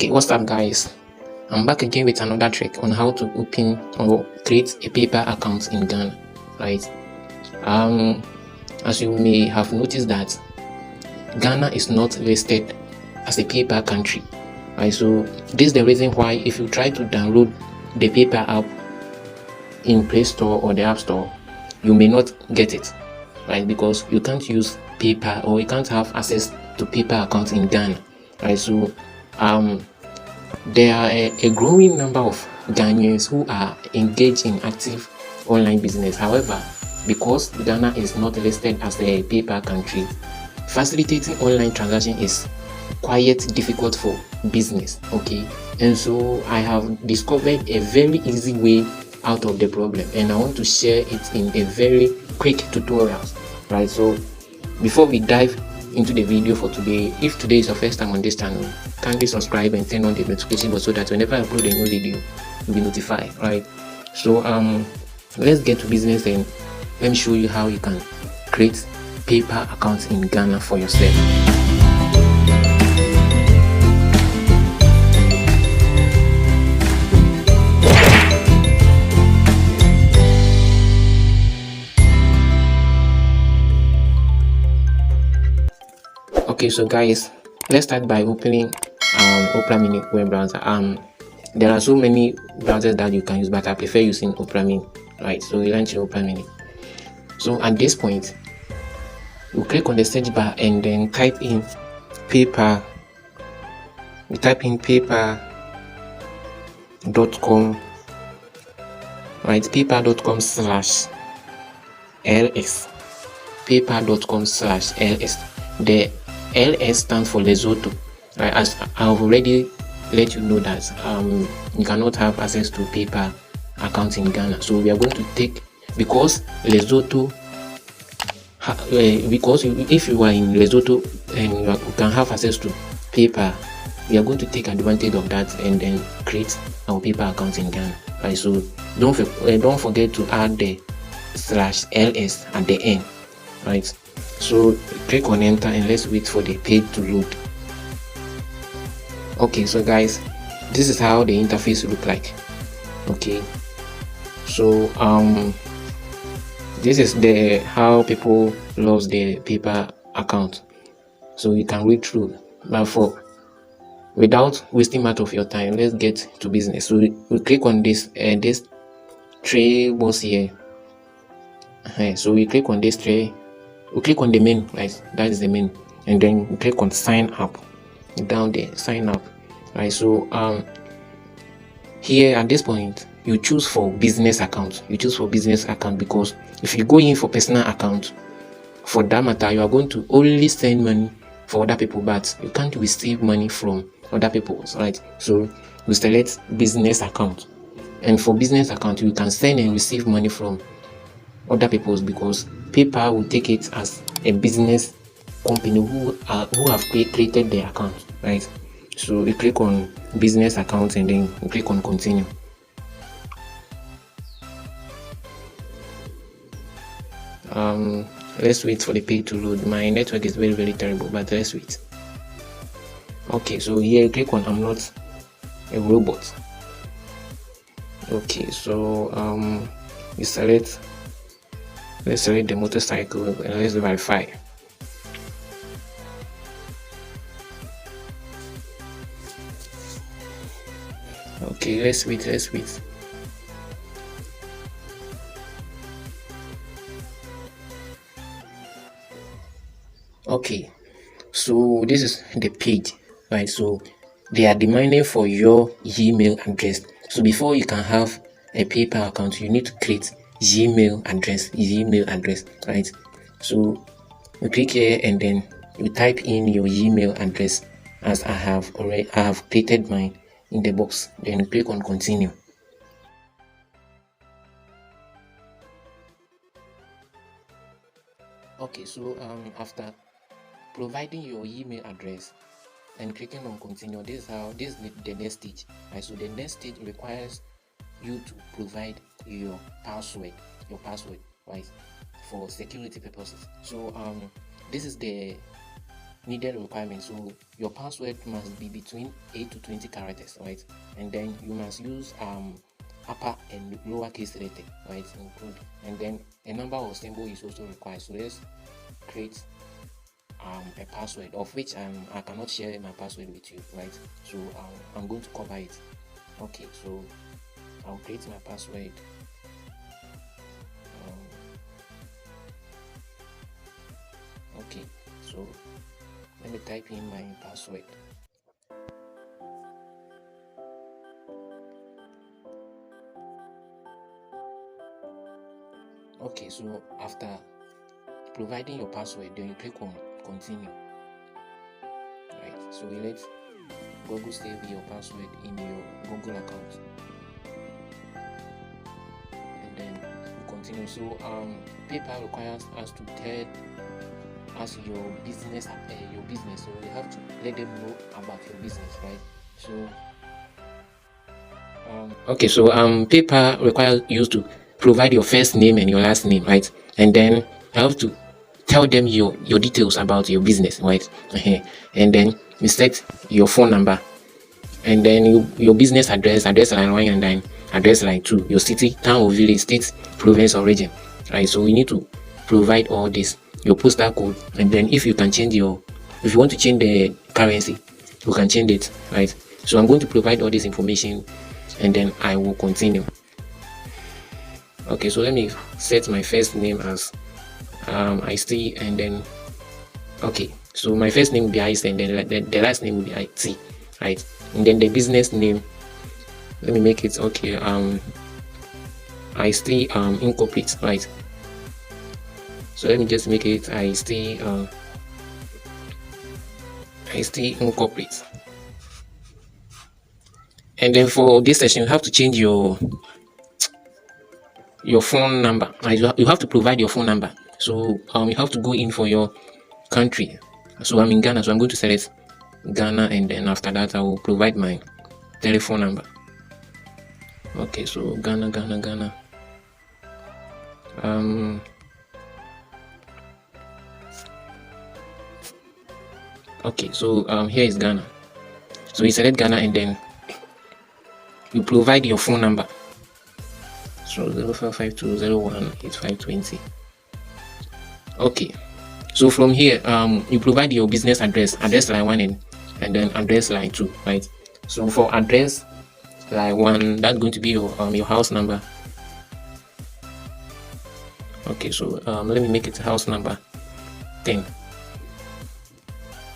Okay, what's up guys? I'm back again with another trick on how to open or create a paper account in Ghana, right? As you may have noticed that Ghana is not listed as a paper country, right? So this is the reason why if you try to download the paper app in Play Store or the App Store, you may not get it, right? Because you can't use paper or you can't have access to paper accounts in Ghana, right? So there are a growing number of Ghanaians who are engaged in active online business. However, because Ghana is not listed as a paper country, facilitating online transaction is quite difficult for business. Okay, and so I have discovered a very easy way out of the problem, and I want to share it in a very quick tutorial, right? So before we dive into the video for today, if today is your first time on this channel, kindly subscribe and turn on the notification bell so that whenever I upload a new video, you'll be notified, right? So let's get to business and let me show you how you can create paper accounts in Ghana for yourself. Okay, so guys, let's start by opening Opera Mini web browser. There are so many browsers that you can use, but I prefer using Opera Mini, right? So we launch Opera Mini. So at this point, you click on the search bar and then type in paper. You type in paper.com, right? paper.com/ls. paper.com/ls. The LS stands for Lesotho, right? As I've already let you know that you cannot have access to paper accounts in Ghana. So we are going to take, because Lesotho, if you are in Lesotho and you can have access to paper, we are going to take advantage of that and then create our paper account in Ghana, right? So don't forget to add the /ls at the end, right? So click on enter and let's wait for the page to load. Okay, so guys, this is how the interface look like. Okay, so this is how people lose their paper account, so you can read through. But without wasting much of your time, let's get to business. So we click on this this tray box here. So we click on this tray. We click on the menu, right? That is the menu, and then we click on sign up down there. Sign up, right? So here at this point, you choose for business account. You choose for business account because if you go in for personal account, for that matter, you are going to only send money for other people, but you can't receive money from other people, right? So we select business account, and for business account, you can send and receive money from other people's, because PayPal will take it as a business company who have created their account, right? So we click on business account and then we click on continue. Let's wait for the page to load. My network is very terrible, but let's wait. Okay, so here click on I'm not a robot. Okay, so let's select the motorcycle and let's verify. Okay, let's wait. Okay, so this is the page, right? So they are demanding for your email address. So before you can have a paper account, you need to create email address, right? So you click here and then you type in your email address, as I have created mine in the box. Then you click on continue. Okay, so after providing your email address and clicking on continue, this is the next stage, right? So the next stage requires you to provide your password, right, for security purposes. So this is the needed requirements. So your password must be between 8 to 20 characters, right? And then you must use upper and lowercase letter, right? Include, and then a number or symbol is also required. So let's create a password, of which I cannot share my password with you, right? So I'm going to cover it. Okay, so I'll create my password. Okay, so let me type in my password. Okay, so after providing your password, then you click on continue. Right, so we let Google save your password in your Google account, and then you continue. So PayPal requires us to tell us your business, so you have to let them know about your business, right? So okay, so PayPal requires you to provide your first name and your last name, right? And then you have to tell them your details about your business, right? And then you set your phone number, and then your business address line 1, and then address line 2, your city, town or village, state, province or region, right? So we need to provide all this, your postal code, and then if you want to change the currency, you can change it, right? So I'm going to provide all this information, and then I will continue. Okay, so let me set my first name as IC, and then okay, so my first name will be IC, and then the last name will be IT, right? And then the business name, let me make it okay, I stay incorporate, right? So let me just make it I stay incorporate. And then for this session, you have to change your phone number. Right? You have to provide your phone number. So you have to go in for your country. So I'm in Ghana, so I'm going to select Ghana, and then after that I will provide my telephone number. Okay, so Ghana. Okay, so here is Ghana. So you select Ghana, and then you provide your phone number. So 0552018520. Okay, so from here you provide your business address line 1, and then address line 2, right? So for address line 1, that's going to be your house number. Okay, so let me make it house number 10.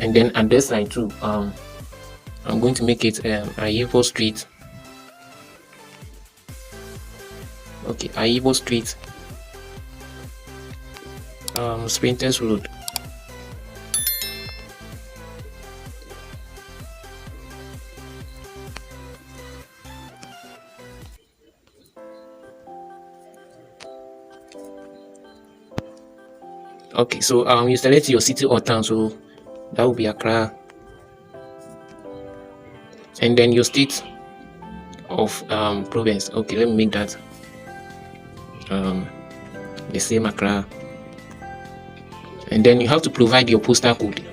And then address line 2, I'm going to make it Ayibo Street. Okay, Ayibo Street, Sprinters Road. Okay, so you select your city or town, so that will be Accra, and then your state of province. Okay, let me make that the same, Accra. And then you have to provide your postal code,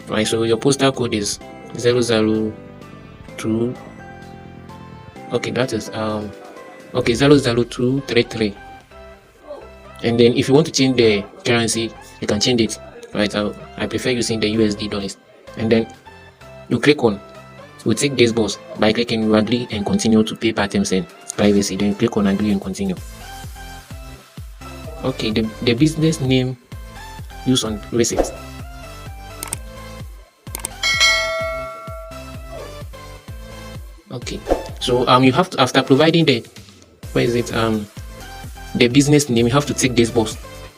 right? So your postal code is 002. Okay, that is 00233. And then if you want to change the currency, you can change it, right? I prefer using the USD dollars. And then you click on, we take this box by clicking you agree and continue to PayPal terms and privacy. Then you click on agree and continue. Okay, the business name used on receipt. Okay, so you have to, after providing the the business name, you have to take this box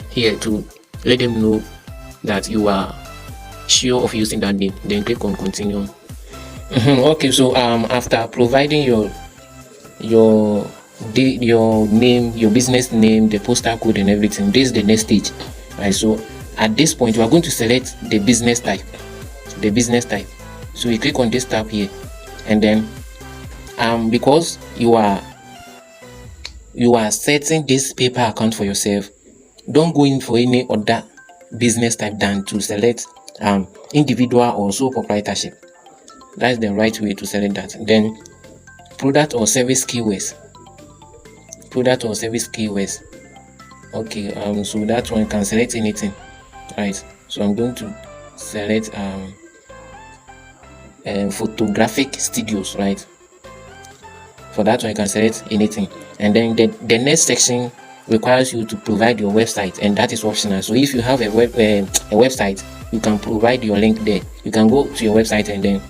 here to let them know that you are sure of using that name. Then click on continue. Okay, so after providing your name, your business name, the postal code and everything, this is the next stage, right? So at this point you are going to select the business type. So you click on this tab here, and then because you are setting this PayPal account for yourself, don't go in for any other business type than to select individual or sole proprietorship. That's the right way to select that. Then product or service keywords. Product or service keywords. Okay, so that one you can select anything, right? So I'm going to select photographic studios, right? For that one you can select anything. And then the next section requires you to provide your website, and that is optional. So if you have a website, you can provide your link there. You can go to your website and then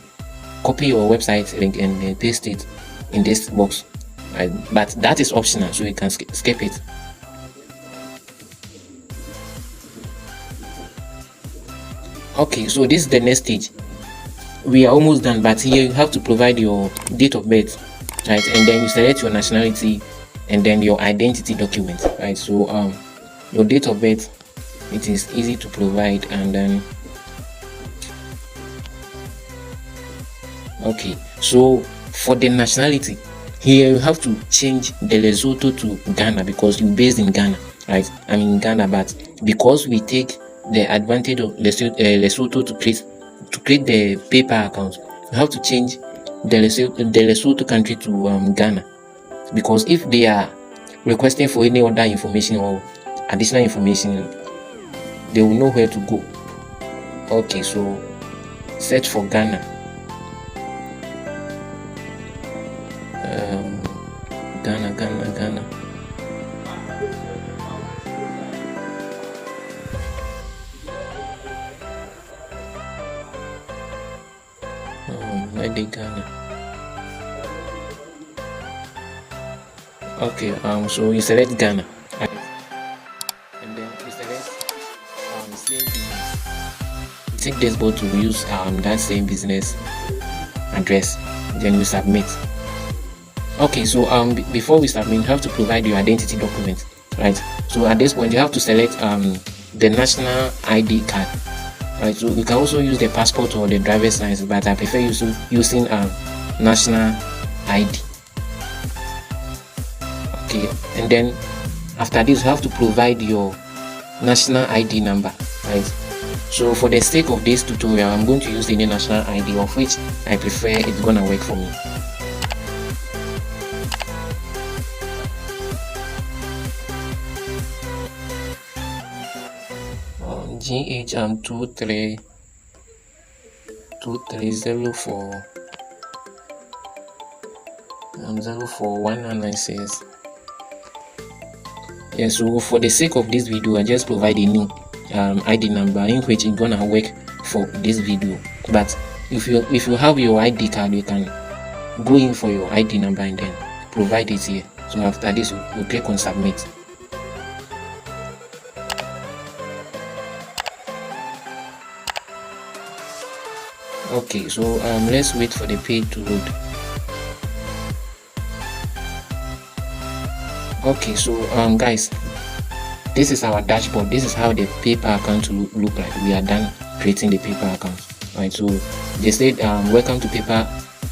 copy your website link and then paste it in this box, right? But that is optional, so you can skip it. Okay, so this is the next stage. We are almost done, but here you have to provide your date of birth, right? And then you select your nationality and then your identity document, right? So your date of birth, it is easy to provide. And then okay, so for the nationality, here you have to change the Lesotho to Ghana because you're based in Ghana, right? I'm in Ghana, but because we take the advantage of Lesotho to create the paper account, you have to change the Lesotho country to Ghana, because if they are requesting for any other information or additional information, they will know where to go. Okay, so search for Ghana. Ghana. Where they Ghana? Okay, so you select Ghana, right? And then you select same business. You take this board to use that same business address, then you submit. Okay, so before we submit, you have to provide your identity document, right? So at this point you have to select the national ID card, right? So you can also use the passport or the driver's license, but I prefer using national ID. Okay, and then after this you have to provide your national ID number, right? So for the sake of this tutorial, I'm going to use any national ID of which I prefer it's gonna work for me. GH 2304 041996. Yeah, so for the sake of this video, I just provide a new ID number in which it's gonna work for this video. But if you have your ID card, you can go in for your ID number and then provide it here. So after this, you click on submit. Okay, so let's wait for the page to load. Okay, so guys, this is our dashboard. This is how the paper account look like. We are done creating the paper account, right? So they said welcome to Paper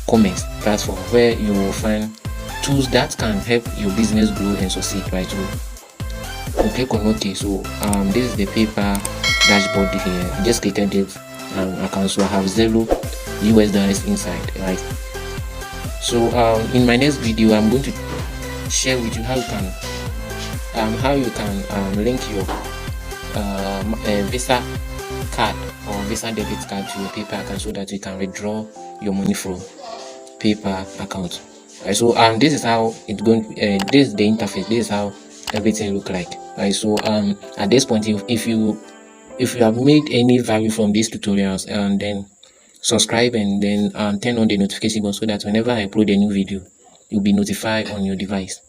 Commerce platform, where you will find tools that can help your business grow and succeed, right? So you click on OK. So this is the paper dashboard here. I just created it. Account, so I have $0 US inside, right? So in my next video, I'm going to share with you how you can link your Visa card or Visa debit card to your paper account so that you can withdraw your money from paper account. Right, so this is how it's going. This is the interface. This is how everything look like. Right, so at this point, if you have made any value from these tutorials, and then subscribe and then turn on the notification bell so that whenever I upload a new video, you'll be notified on your device.